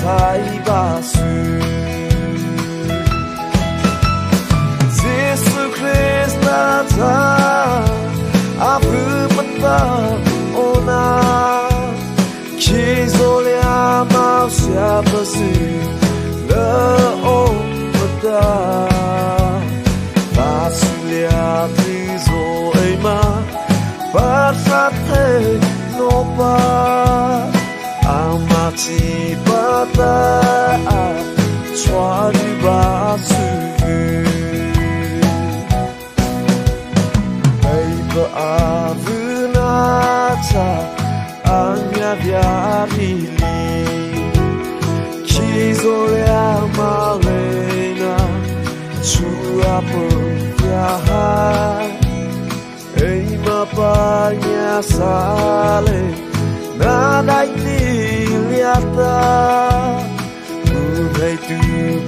ဆိုင်ပါစုယေရှုခရစ်နာသာအဘုပတာအိုနာခေဇိုလျာမောရှာပစီလောအိုပတာဘာစုလျာဒီဇိုအိမာဘာသာတေနိုပါAmati bata swari basu Baby avunata anya vyarili Kizoya malena chua pya Ei mapanya sale Nadai liata Budai tu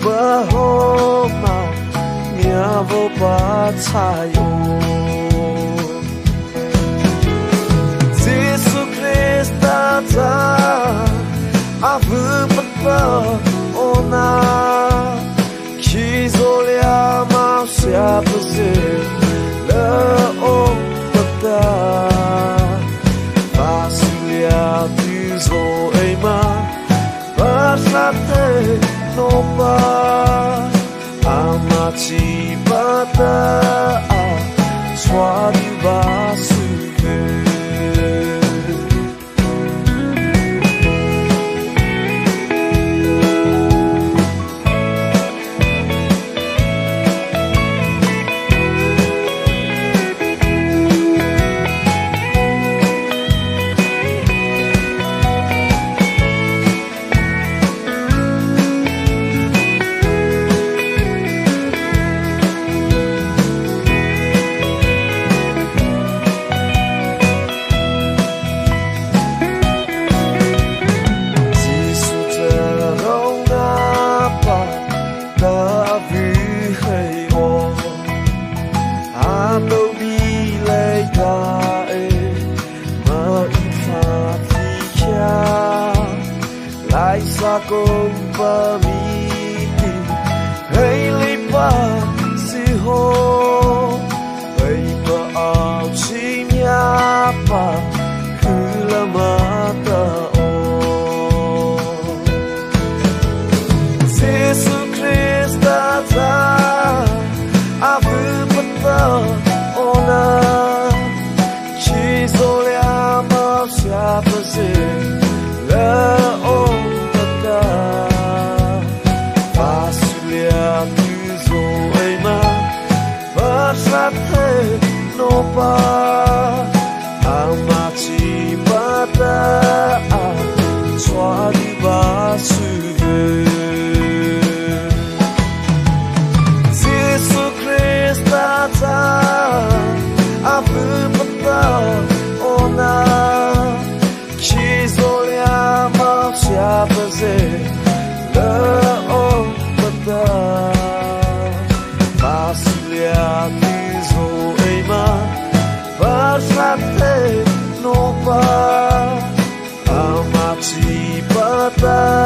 bahoma Miavo patayo Yesu Krista ta Avu pata ona Kizolia mau siapa sih Le o pata Tizo ema Basate no pa Amati bata Swadi basu Compamiti Hey lipa si ho Hey pa au chinyapa Hula mata o Yesu Krista ta Abu pata ona Chizolia ma siapa si La o no pa amati bata swadi basu Yesu Krista ta abu pata ona chizolia ma siapa se la o pata basulia Basate no pa amati bata